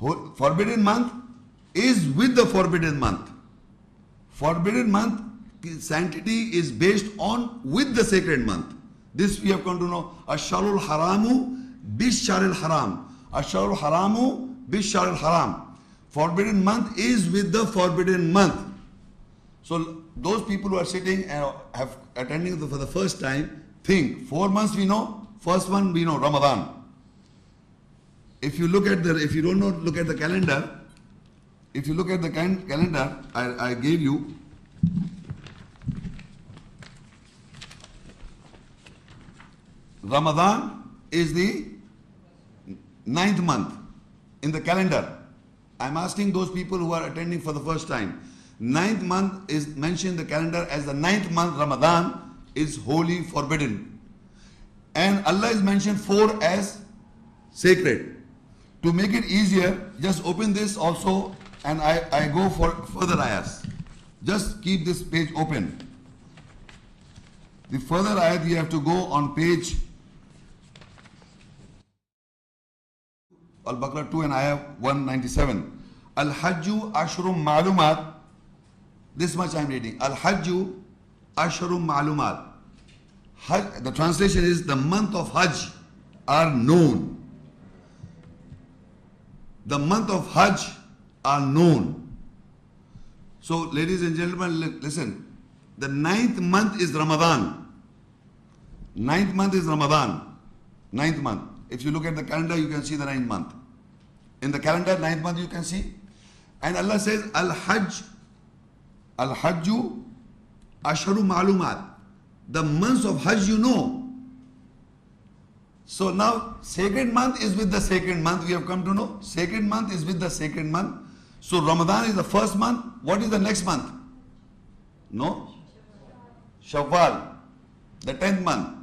Forbidden month is with the forbidden month. Forbidden month sanctity is based on with the sacred month. This we have come to know. Asharul haramu bisharil haram. Asharul haramu bisharil haram. Forbidden month is with the forbidden month. So those people who are sitting and have attending for the first time, think 4 months we know. First one we know, Ramadan. If you look at if you don't know, look at the calendar. If you look at the calendar, I gave you. Ramadan is the 9th month in the calendar. I'm asking those people who are attending for the first time. 9th month is mentioned in the calendar as the 9th month. Ramadan is holy, forbidden. And Allah is mentioned 4 as sacred. To make it easier, just open this also and I go for further ayahs. Just keep this page open. The further ayat you have to go on page Al-Baqarah 2 and ayah 197. Al-Hajju Ashrum Ma'lumat. This much I am reading. Al-Hajju Ashrum Ma'lumat. The translation is the month of Hajj are known. The month of Hajj are known. So ladies and gentlemen, listen. The 9th month is Ramadan. 9th month is Ramadan. 9th month. If you look at the calendar, you can see the 9th month. In the calendar, 9th month you can see. And Allah says, Al-Hajju Asharu Ma'lumat. The months of Hajj you know. So now, sacred month is with the sacred month, we have come to know. Sacred month is with the sacred month. So Ramadan is the first month. What is the next month? No? Shawwal, the 10th month.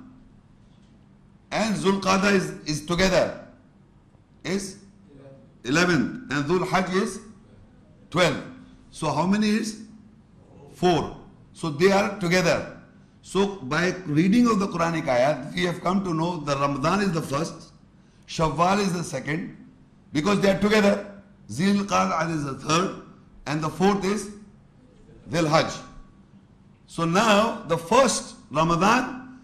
And Zulqa'dah is together. Is 11th. And Dhul Hajj is 12th. So how many is? 4. So they are together. So by reading of the Quranic ayat, we have come to know that Ramadan is the first, Shawwal is the second, because they are together. Zul Qa'dah is the third, and the fourth is Dhul Hajj. So now the first Ramadan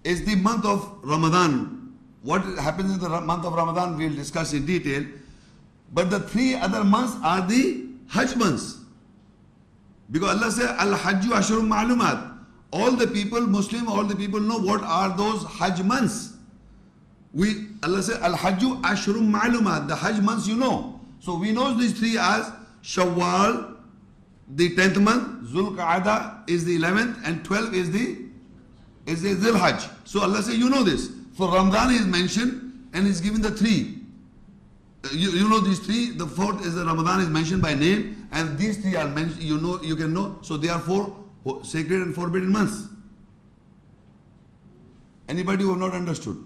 is the month of Ramadan. What happens in the month of Ramadan we will discuss in detail. But the 3 other months are the Hajj months. Because Allah says, Al-Hajju Ashrum Ma'lumat. All the people, Muslim, all the people know what are those Hajj months. Allah says, Al-Hajju Ashrum Ma'lumat. The Hajj months you know. So we know these 3 as Shawwal, the 10th month, Zulqa'dah is the 11th, and 12 is the Dhul Hajj. So Allah says, you know this. So Ramadan is mentioned and is given the 3. You know these 3. The 4th is the Ramadan is mentioned by name, and these 3 are mentioned. You know, you can know. So they are 4 sacred and forbidden months. Anybody who have not understood?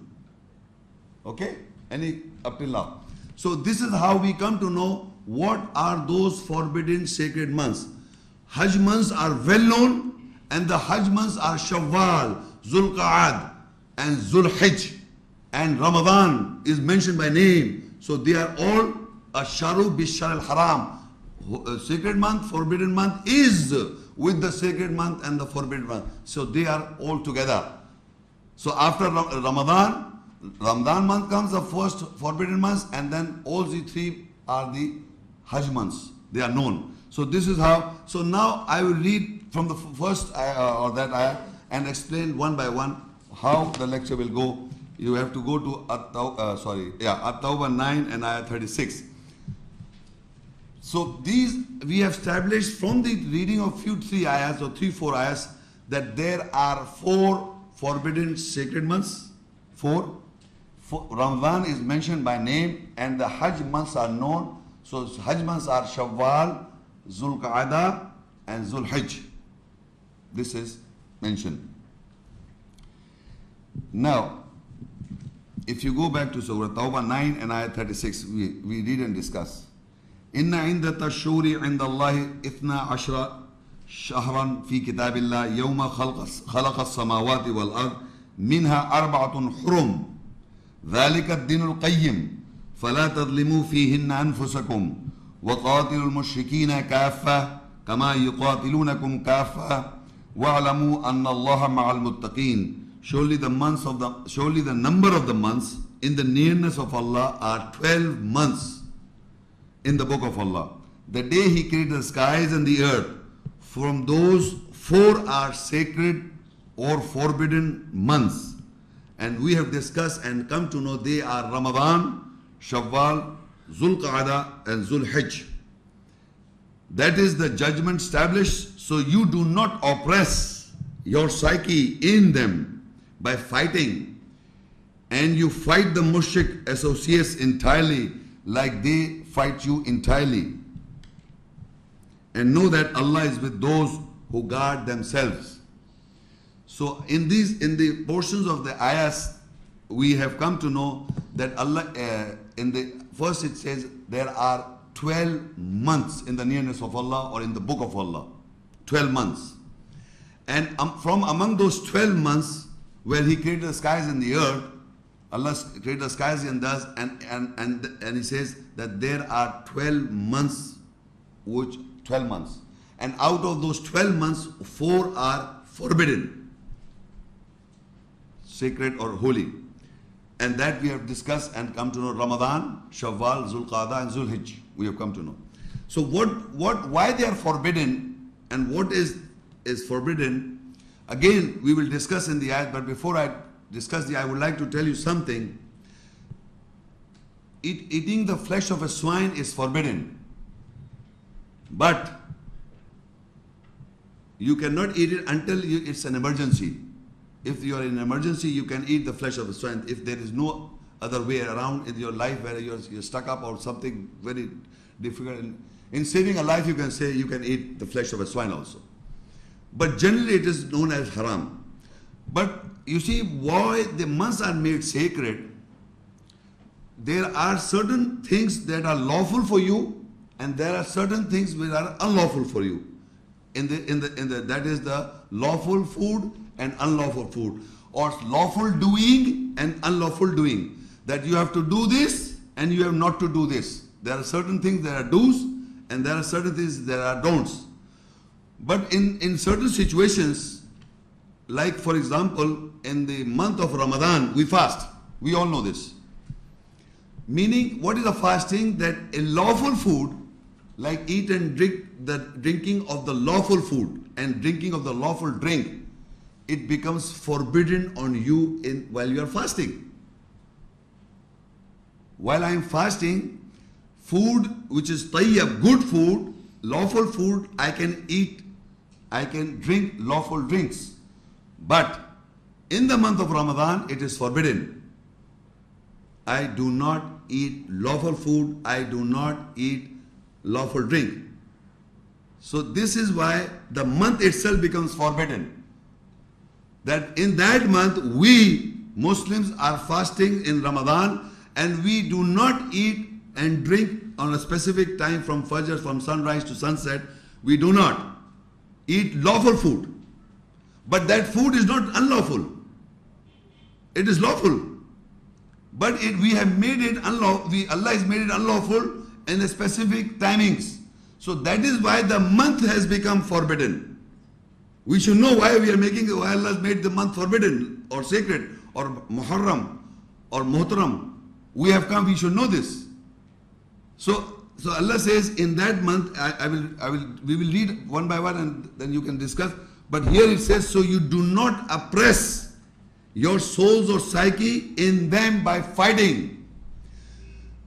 Okay? Any up till now? So this is how we come to know what are those forbidden sacred months. Hajj months are well known, and the Hajj months are Shawwal, Zulqa'ad, and Zulhijj, and Ramadan is mentioned by name. So they are all Asharu Bishar al-Haram. Sacred month, forbidden month is with the sacred month and the forbidden month. So they are all together. So after Ramadan month comes the first forbidden months, and then all the 3 are the Hajj months. They are known. So this is how. So now I will read from the first ayah, or that ayah, and explain one by one how the lecture will go. You have to go to At-Tawbah 9 and ayah 36. So these we have established from the reading of 3 ayahs or 4 ayahs that there are 4 forbidden sacred months. 4. Ramadan is mentioned by name, and the Hajj months are known. So Hajj months are Shawwal, Zulqa'dah, and Zulhijj. This is mentioned. Now, if you go back to Surah Tawbah 9 and ayah 36, we read and discuss. Inna indata shuri inda Allahi ithna ashra shahran fi kitabillah yawma khalaqa as-samawati wal ard minha arba'atun hurum dhalika ad-din al-qayyim فَلَا تَظْلِمُوا فِيهِنَّ أَنفُسَكُمْ وَقَاتِلُوا الْمُشْرِكِينَ كَافَّةً كَمَا يُقَاتِلُونَكُمْ كَافَّةً وَاعْلَمُوا أَنَّ اللَّهَ مَعَ الْمُتَّقِينَ. Surely the number of the months in the nearness of Allah are 12 months in the book of Allah. The day He created the skies and the earth, from those 4 are sacred or forbidden months. And we have discussed and come to know they are Ramadan, Shawwal, Zulqa'dah and Zulhijj. That is the judgment established, so you do not oppress your psyche in them by fighting, and you fight the mushrik associates entirely like they fight you entirely. And know that Allah is with those who guard themselves. So in the portions of the ayahs, we have come to know that Allah, in the first it says there are 12 months in the nearness of Allah or in the book of Allah. 12 months. And from among those 12 months where He created the skies and the earth, Allah created the skies and the earth, and He says that there are 12 months, 12 months. And out of those 12 months, 4 are forbidden, sacred or holy. And that we have discussed and come to know: Ramadan, Shawwal, Zulqa'dah and Zulhijj. We have come to know. So why they are forbidden and what is forbidden, again we will discuss in the ayat. But before I discuss I would like to tell you something. Eating the flesh of a swine is forbidden, but you cannot eat it until it's an emergency. If you are in an emergency, you can eat the flesh of a swine. If there is no other way around in your life where you're stuck up or something very difficult, in saving a life, you can say you can eat the flesh of a swine also. But generally it is known as haram. But you see why the months are made sacred. There are certain things that are lawful for you, and there are certain things which are unlawful for you. That is the lawful food and unlawful food, or lawful doing and unlawful doing. That you have to do this and you have not to do this. There are certain things that are do's and there are certain things that are don'ts. But in certain situations, like for example, in the month of Ramadan, we fast. We all know this. Meaning, what is the fasting? That a lawful food, like eat and drink, the drinking of the lawful food and drinking of the lawful drink, it becomes forbidden on you while you are fasting. While I am fasting, food which is tayyib, good food, lawful food, I can eat, I can drink lawful drinks. But in the month of Ramadan, it is forbidden. I do not eat lawful food, I do not eat lawful drink. So this is why the month itself becomes forbidden. That in that month, we Muslims are fasting in Ramadan, and we do not eat and drink on a specific time from Fajr, from sunrise to sunset. We do not eat lawful food. But that food is not unlawful. It is lawful. But we have made it unlawful. Allah has made it unlawful in a specific timings. So that is why the month has become forbidden. We should know why why Allah has made the month forbidden or sacred or Muharram or Muhtaram. We should know this. So Allah says in that month, we will read one by one and then you can discuss. But here it says, so you do not oppress your souls or psyche in them by fighting.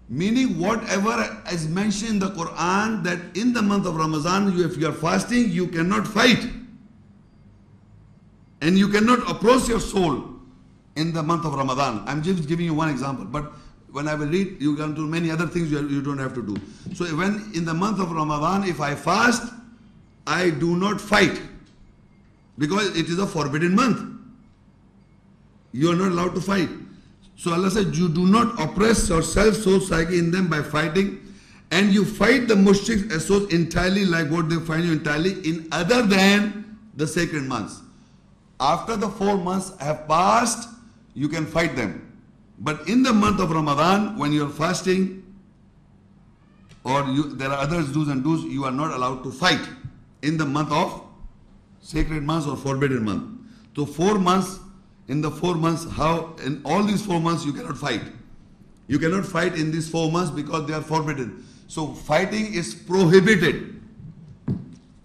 Meaning whatever is mentioned in the Quran, that in the month of Ramadan, if you are fasting, you cannot fight. And you cannot oppress your soul in the month of Ramadan. I'm just giving you one example. But when I will read, you can do many other things you don't have to do. So when in the month of Ramadan, if I fast, I do not fight. Because it is a forbidden month. You are not allowed to fight. So Allah said, you do not oppress yourself, soul, psyche in them by fighting, and you fight the mushriks associates entirely like what they find you entirely in other than the sacred months. After the 4 months have passed, you can fight them. But in the month of Ramadan, when you are fasting, or there are others do's and do's, you are not allowed to fight in the month of sacred months or forbidden month. So 4 months, in the 4 months, how in all these 4 months you cannot fight. You cannot fight in these 4 months because they are forbidden. So fighting is prohibited.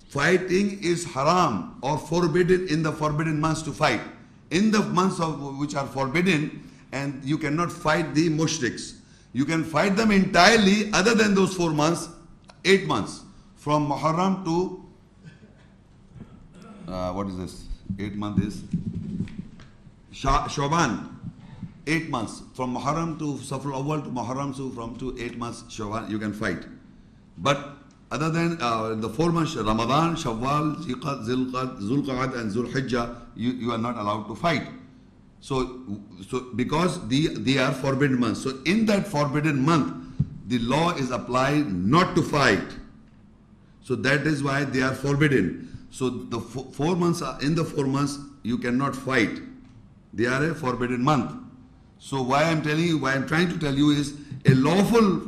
Fighting is haram or forbidden in the forbidden months to fight. In the months of which are forbidden, and you cannot fight the mushriks. You can fight them entirely other than those 4 months, 8 months. From Muharram to, what is this? 8 month is Shaban. 8 months. From Muharram to Safar Awwal to Muharram, so from 8 months Shaban you can fight. But other than the 4 months, Ramadan, Shawwal, Zulqa'ad and Zulhijjah, you are not allowed to fight. So because they are forbidden months. So in that forbidden month, the law is applied not to fight. So that is why they are forbidden. So the 4 months, in the 4 months, you cannot fight. They are a forbidden month. So why I'm trying to tell you is a lawful,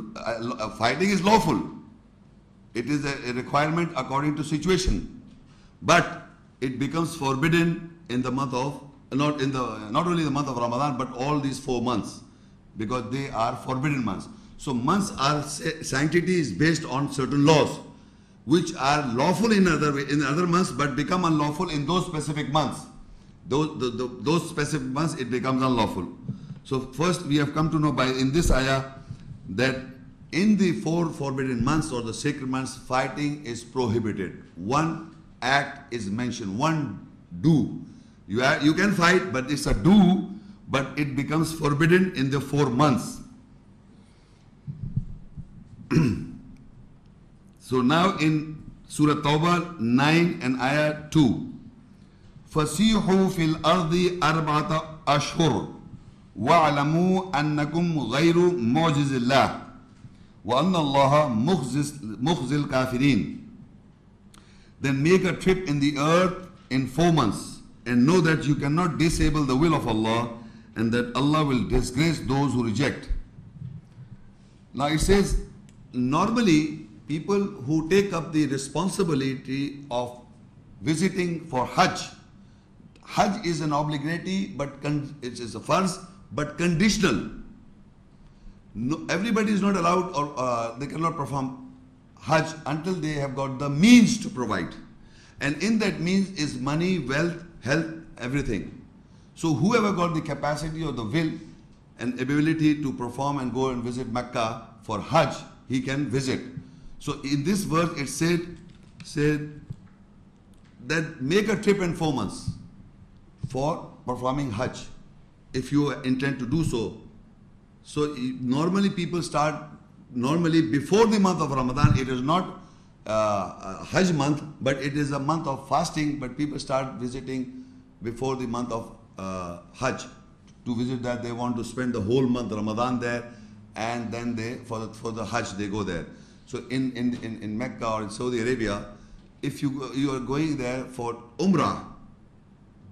fighting is lawful. It is a requirement according to situation. But it becomes forbidden in the month of, not only the month of Ramadan, but all these 4 months, because they are forbidden months. So months are, sanctity is based on certain laws, which are lawful in other months, but become unlawful in those specific months. Those specific months, it becomes unlawful. So first we have come to know in this ayah that in the 4 forbidden months or the sacred months, fighting is prohibited. One act is mentioned, one do. You can fight, but it's a do, but it becomes forbidden in the 4 months. So now in Surah Tawbah 9 and ayah 2, فَسِيحُوا فِي الْأَرْضِ أَرْبَعَةَ أَشْهُرٍ وَاعْلَمُوا أَنَّكُمْ غَيْرُ مُعْجِزِ اللَّهِ وَأَنَّ اللَّهَ مُخْزِي الْكَافِرِينَ. Then make a trip in the earth in 4 months, and know that you cannot disable the will of Allah, and that Allah will disgrace those who reject. Now it says, normally people who take up the responsibility of visiting for Hajj, Hajj is an obligatory, but it is a farz, but conditional. No, everybody is not allowed, or they cannot perform Hajj until they have got the means to provide. And in that means is money, wealth, health, everything. So whoever got the capacity or the will and ability to perform and go and visit Mecca for Hajj, he can visit. So in this verse it said that make a trip in 4 months for performing Hajj, if you intend to do so. So normally people start, before the month of Ramadan, it is not Hajj month, but it is a month of fasting, but people start visiting before the month of Hajj to visit that. They want to spend the whole month Ramadan there, and then for the Hajj they go there. So in Mecca or in Saudi Arabia, if you are going there for Umrah,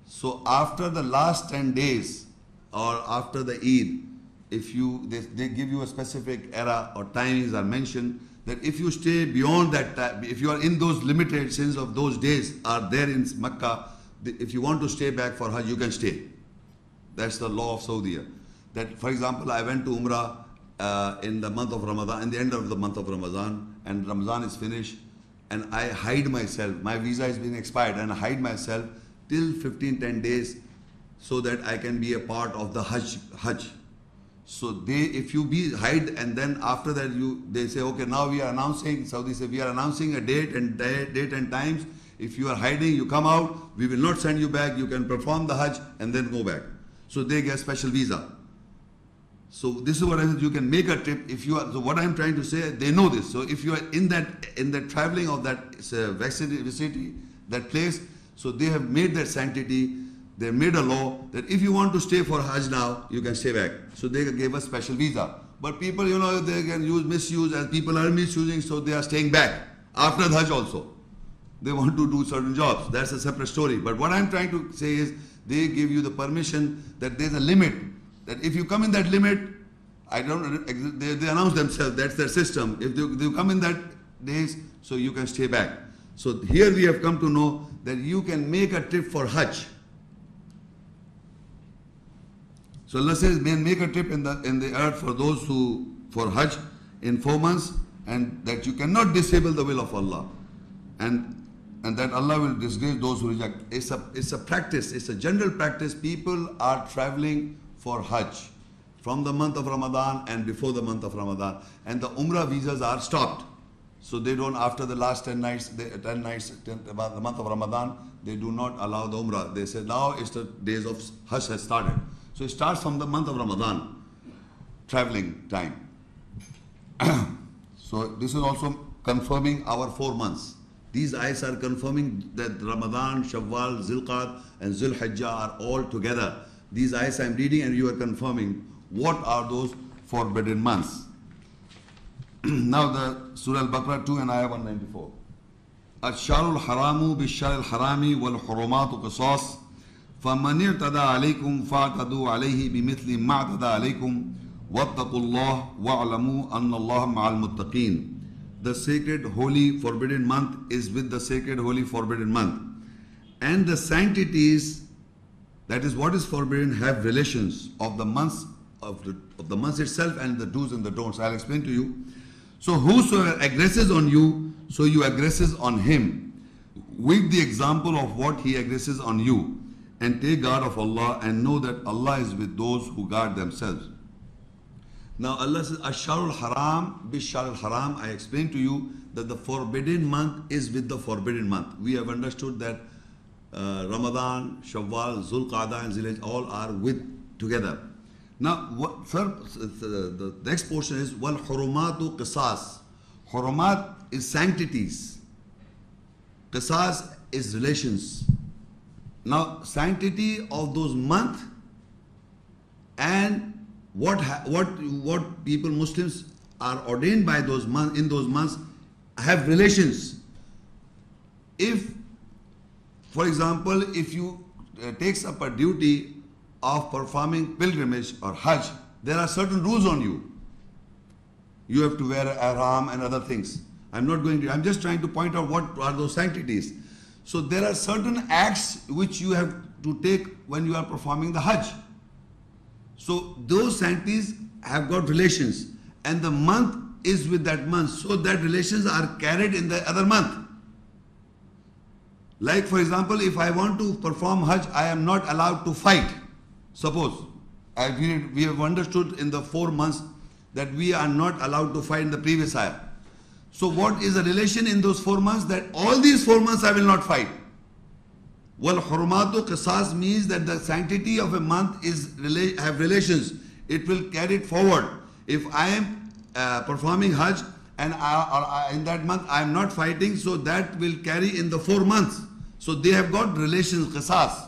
so after the last 10 days or after the Eid, they give you a specific era or timings are mentioned, that if you stay beyond that time, if you are in those limited sense of those days are there in Mecca, if you want to stay back for Hajj, you can stay. That's the law of Saudi. That, for example, I went to Umrah in the month of Ramadan, in the end of the month of Ramadan, and Ramadan is finished, and I hide myself. My visa is being expired, and I hide myself till 10 days, so that I can be a part of the Hajj. So if you hide, and then after that they say, okay, now we are announcing, Saudi say, we are announcing a date and times. If you are hiding, you come out, we will not send you back, you can perform the Hajj and then go back. So they get special visa. So this is what I said, you can make a trip if you are. So what I am trying to say, they know this. So if you are in the traveling of that vicinity, that place, so they have made that sanctity. They made a law that if you want to stay for Hajj now, you can stay back. So they gave us special visa. But people, they can misuse, as people are misusing, so they are staying back after the Hajj also. They want to do certain jobs. That's a separate story. But what I'm trying to say is, they give you the permission that there's a limit that if you come in that limit, I don't. They announce themselves. That's their system. If they come in that days, so you can stay back. So here we have come to know that you can make a trip for Hajj. So Allah says, "Man, make a trip in the earth for those who for Hajj in 4 months, and that you cannot disable the will of Allah, and that Allah will disgrace those who reject." It's a practice. It's a general practice. People are traveling for Hajj from the month of Ramadan and before the month of Ramadan, and the Umrah visas are stopped. So they don't, after the last 10 nights, about the month of Ramadan, they do not allow the Umrah. They say now it's the days of Hajj has started. So it starts from the month of Ramadan, traveling time. So this is also confirming our 4 months. These ayahs are confirming that Ramadan, Shawwal, Zilqad and Zulhijjah are all together. These ayahs I am reading and you are confirming what are those forbidden months. Now the Surah Al-Baqarah 2 and ayah 194. الشهر الحرام بالشهر الحرام والحرمات قصاص فمن اعتدى عليكم فاعتدوا عليه بمثل ما اعتدى عليكم واتقوا الله واعلموا أن الله مع المتقين. The sacred, holy, forbidden month is with the sacred, holy, forbidden month. And the sanctities, that is what is forbidden, have relations of the months of the months itself and the do's and the don'ts. I'll explain to you. So whosoever aggresses on you, so you aggresses on him with the example of what he aggresses on you. And take guard of Allah and know that Allah is with those who guard themselves. Now Allah says, Ash-Sharul Haram, Bish-Sharul Haram. I explained to you that the forbidden month is with the forbidden month. We have understood that Ramadan, Shawwal, Zulqa'dah and Zilhijjah all are with together. Now, the next portion is Wal Hurumatu Qisas. Hurumat is sanctities. Qisas is relations. Now, sanctity of those months and what people, Muslims, are ordained by those months, in those months, have relations. If, for example, if you takes up a duty of performing pilgrimage or Hajj, there are certain rules on you. You have to wear ihram and other things. I'm just trying to point out what are those sanctities. So there are certain acts which you have to take when you are performing the Hajj. So those sanctities have got relations, and the month is with that month, so that relations are carried in the other month. Like for example, if I want to perform Hajj, I am not allowed to fight. Suppose, we have understood in the 4 months that we are not allowed to fight in the previous ayah. So what is the relation in those 4 months? That all these 4 months I will not fight. Wal hurumatu qisas means that the sanctity of a month have relations. It will carry it forward. If I am performing Hajj and in that month I am not fighting, so that will carry in the 4 months. So they have got relations, qisas.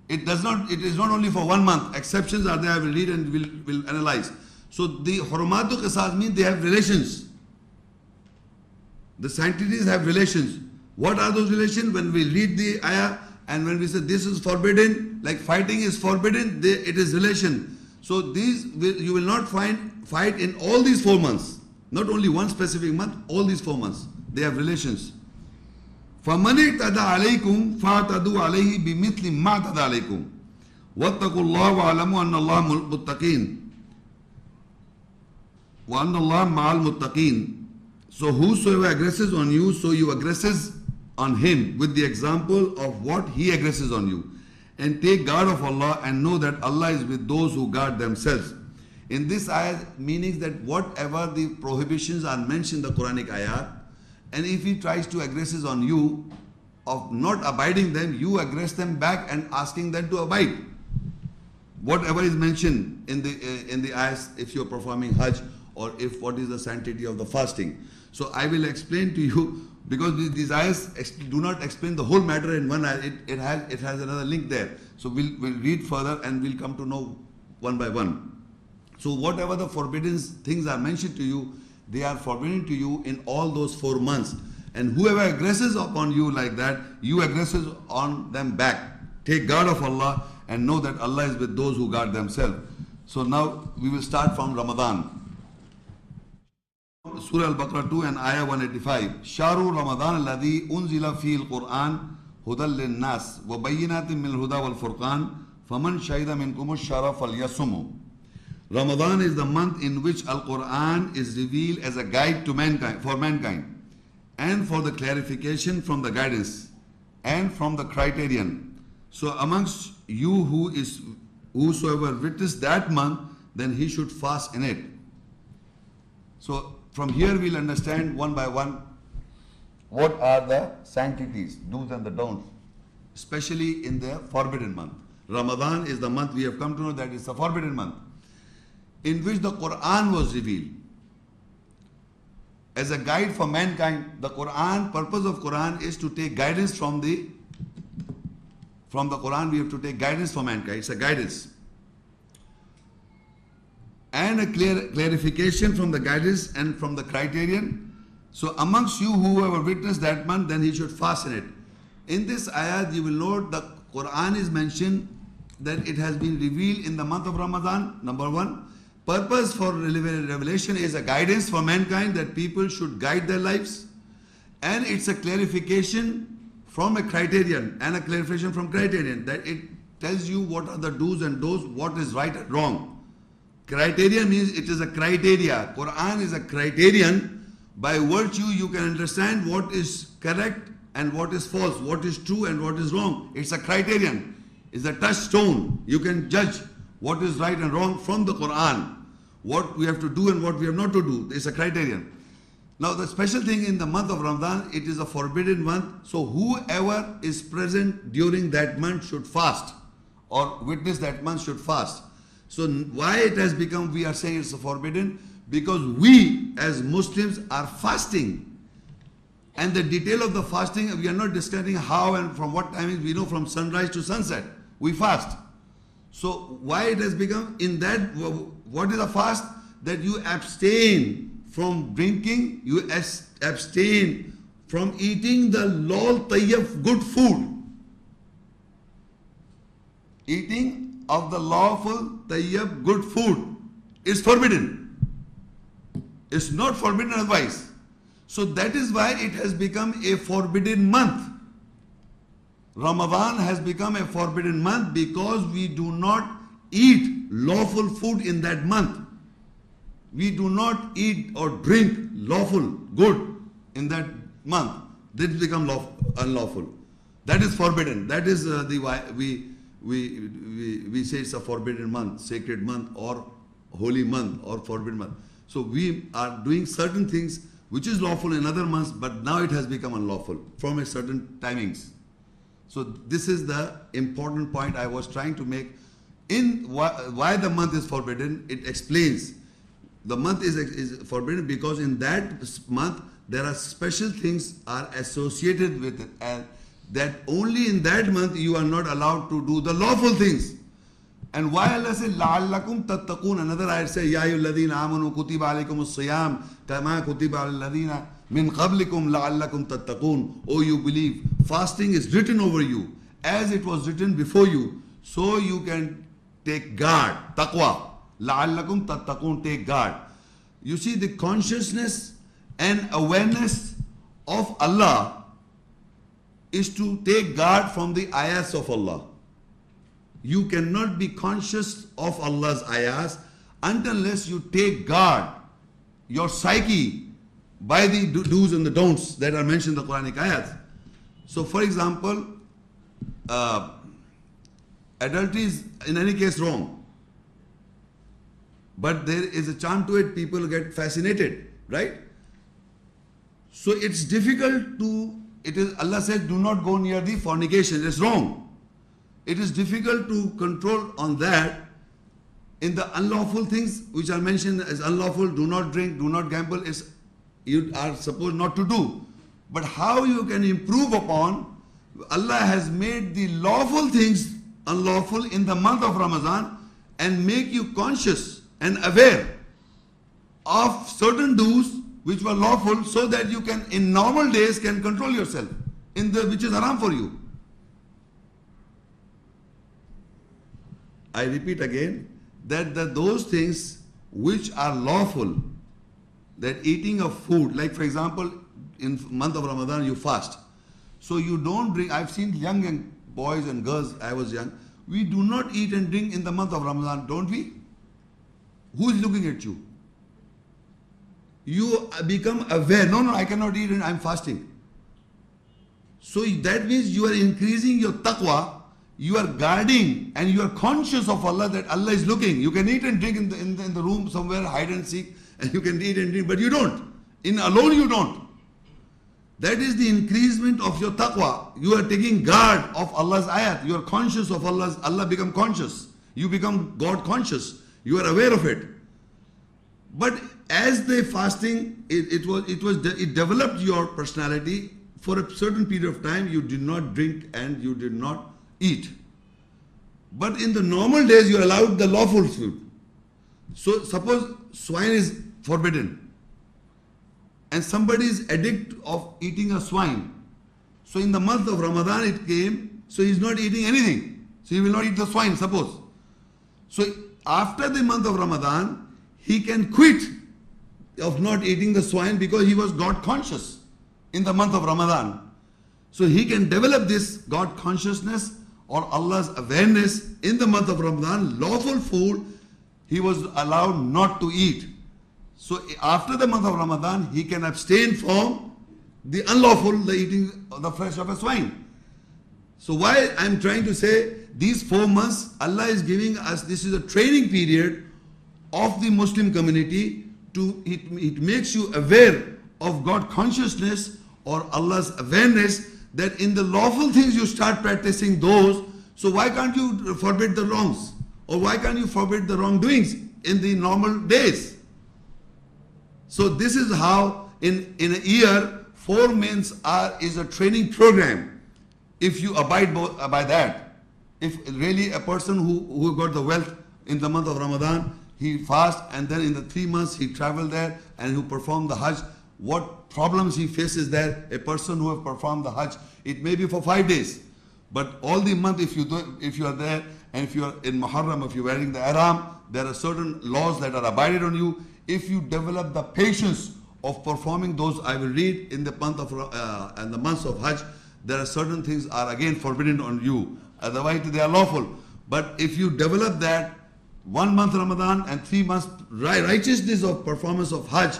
It is not only for 1 month. Exceptions are there, I will read and will analyze. So the hurumatu qisas means they have relations. The sanctities have relations. What are those relations? When we read the ayah and when we say this is forbidden, like fighting is forbidden, it is relation. So you will not find fight in all these 4 months. Not only one specific month, all these 4 months. They have relations. فَمَنِ اعْتَدَى عَلَيْكُمْ فَاعْتَدُوا عَلَيْهِ بِمِثْلِ مَا اعْتَدَى عَلَيْكُمْ وَاتَّقُوا اللَّهَ وَاعْلَمُوا أَنَّ اللَّهَ مُتَّقِينَ وَأَنَّ اللَّهَ مَعَ الْمُتَّقِينَ. So whosoever aggresses on you, so you aggresses on him with the example of what he aggresses on you. And take guard of Allah and know that Allah is with those who guard themselves. In this ayah, meaning that whatever the prohibitions are mentioned in the Quranic ayah, and if he tries to aggresses on you of not abiding them, you aggress them back and asking them to abide. Whatever is mentioned in the ayahs, if you are performing Hajj or if what is the sanctity of the fasting. So I will explain to you, because these ayahs do not explain the whole matter in one ayah. It has another link there. So we'll read further and we'll come to know one by one. So whatever the forbidden things are mentioned to you, they are forbidden to you in all those 4 months. And whoever aggresses upon you like that, you aggresses on them back. Take guard of Allah and know that Allah is with those who guard themselves. So now we will start from Ramadan. Surah Al-Baqarah 2 and Ayah 185. Sharu Ramadan alladhi unzila fihi al-Quran hudan lin-nas wa bayyinatin min al-huda wal-furqan faman shahida minkum ash-shahra falyasumhu. Ramadan is the month in which Al-Quran is revealed as a guide to mankind, for mankind, and for the clarification from the guidance and from the criterion. So amongst you whosoever witnessed that month, then he should fast in it. So from here we'll understand one by one what are the sanctities, do's and the don'ts, especially in the forbidden month. Ramadan is the month we have come to know that it's a forbidden month, in which the Quran was revealed as a guide for mankind. The Quran, purpose of Quran is to take guidance from the Quran. We have to take guidance for mankind. It's a guidance and a clarification from the guidance and from the criterion. So amongst you whoever witnessed that month, then he should fast in it. In this ayat you will note the Quran is mentioned that it has been revealed in the month of Ramadan. Number one, purpose for revelation is a guidance for mankind, that people should guide their lives, and it's a clarification from a criterion and a clarification from criterion, that it tells you what are the do's and don'ts, what is right and wrong. Criterion means it is a criteria. Quran is a criterion by virtue you can understand what is correct and what is false, what is true and what is wrong. It's a criterion. It's a touchstone. You can judge what is right and wrong from the Quran. What we have to do and what we have not to do. It's a criterion. Now the special thing in the month of Ramadan, it is a forbidden month. So whoever is present during that month should fast, or witness that month should fast. So why it has become, we are saying it's forbidden? Because we as Muslims are fasting. And the detail of the fasting, we are not discussing how and from what timing. We know from sunrise to sunset, we fast. So why it has become in that, what is a fast? That you abstain from drinking, you abstain from eating the lawful tayyib good food. Eating of the lawful tayyib good food is forbidden. It's not forbidden otherwise. So that is why it has become a forbidden month. Ramadan has become a forbidden month because we do not eat lawful food in that month. We do not eat or drink lawful good in that month. This becomes unlawful. That is forbidden. That is the why we say it's a forbidden month, sacred month, or holy month, or forbidden month. So we are doing certain things which is lawful in other months, but now it has become unlawful from a certain timings. So this is the important point I was trying to make. In why the month is forbidden, it explains. The month is forbidden because in that month there are special things are associated with it, and that only in that month you are not allowed to do the lawful things. And why Allah says لَعَلَّكُمْ تَتَّقُونَ? Another ayat says يَا أَيُّهَا الَّذِينَ آمَنُوا كُتِبَ عَلَيْكُمُ الصِّيَامُ كَمَا كُتِبَ عَلَى الَّذِينَ مِنْ قَبْلِكُمْ لَعَلَّكُمْ تَتَّقُونَ. Oh, you believe, fasting is written over you as it was written before you, so you can take guard. Taqwa. لَعَلَّكُمْ تَتَّقُونَ. Take guard. You see, the consciousness and awareness of Allah is to take guard from the ayahs of Allah. You cannot be conscious of Allah's ayahs unless you take guard your psyche by the do's and the don'ts that are mentioned in the Quranic ayahs. So for example, adultery is in any case wrong, but there is a charm to it. People get fascinated, right? So it's difficult to, Allah says do not go near the fornication. It's wrong. It is difficult to control on that. In the unlawful things which are mentioned as unlawful, do not drink, do not gamble, you are supposed not to do. But how you can improve upon, Allah has made the lawful things unlawful in the month of Ramadan and make you conscious and aware of certain do's which were lawful, so that you can in normal days can control yourself in the which is haram for you. I repeat again, that those things which are lawful, that eating of food, like for example, in month of Ramadan you fast. So you don't drink. I've seen young boys and girls, I was young, we do not eat and drink in the month of Ramadan, don't we? Who is looking at you? You become aware, no, I cannot eat and I'm fasting. So that means you are increasing your taqwa, you are guarding and you are conscious of Allah, that Allah is looking. You can eat and drink in the room somewhere, hide and seek, and you can eat and drink, but you don't. In alone you don't. That is the increasement of your taqwa. You are taking guard of Allah's ayat. You are conscious of Allah become conscious. You become God conscious. You are aware of it. But as the fasting, it developed your personality. For a certain period of time, you did not drink and you did not eat. But in the normal days, you are allowed the lawful food. So suppose swine is forbidden, and somebody is addict of eating a swine. So in the month of Ramadan it came, so he is not eating anything. So he will not eat the swine, suppose. So after the month of Ramadan, he can quit of not eating the swine because he was God conscious in the month of Ramadan. So he can develop this God consciousness or Allah's awareness in the month of Ramadan. Lawful food he was allowed not to eat. So after the month of Ramadan, he can abstain from the unlawful, the eating of the flesh of a swine. So why I'm trying to say, these 4 months, Allah is giving us, this is a training period of the Muslim community. It makes you aware of God consciousness or Allah's awareness, that in the lawful things you start practicing those. So why can't you forbid the wrongs? Or why can't you forbid the wrongdoings in the normal days? So this is how in a year, 4 months is a training program. If you abide by that, if really a person who got the wealth in the month of Ramadan, he fast, and then in the 3 months he traveled there and who performed the Hajj, what problems he faces there? A person who have performed the Hajj, it may be for 5 days, but all the month if you are there, and if you are in Muharram, if you are wearing the ihram, there are certain laws that are abided on you. If you develop the patience of performing those, I will read in the month of and the months of Hajj, there are certain things are again forbidden on you. Otherwise they are lawful. But if you develop that 1 month Ramadan and 3 months righteousness of performance of Hajj,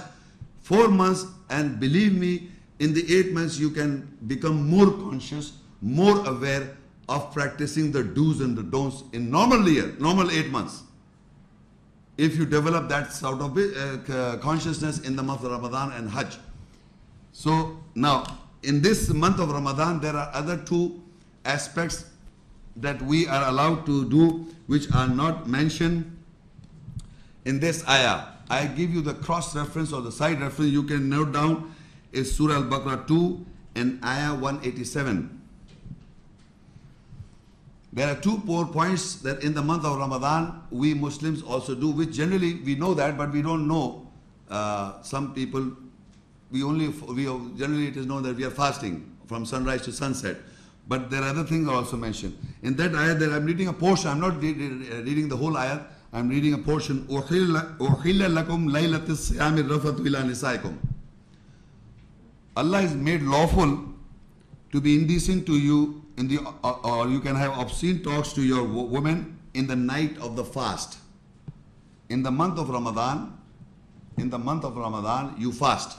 4 months, and believe me, in the 8 months you can become more conscious, more aware of practicing the do's and the don'ts in normal year, normal 8 months. If you develop that sort of consciousness in the month of Ramadan and Hajj. So now, in this month of Ramadan, there are other 2 aspects that we are allowed to do, which are not mentioned in this ayah. I give you the cross reference or the side reference. You can note down is Surah Al-Baqarah 2 and ayah 187. There are 2 more points that in the month of Ramadan we Muslims also do, which generally we know that, but we don't know. Some people, generally it is known that we are fasting from sunrise to sunset. But there are other things also mentioned. In that ayah that I'm reading a portion, I'm not reading the whole ayah, I'm reading a portion. أُحِلَّ لَكُمْ لَيْلَةِ الصِّيَامِ الرَّفَثُ إِلَى نِسَائِكُمْ. Allah is made lawful to be indecent to you or you can have obscene talks to your women in the night of the fast. In the month of Ramadan, you fast.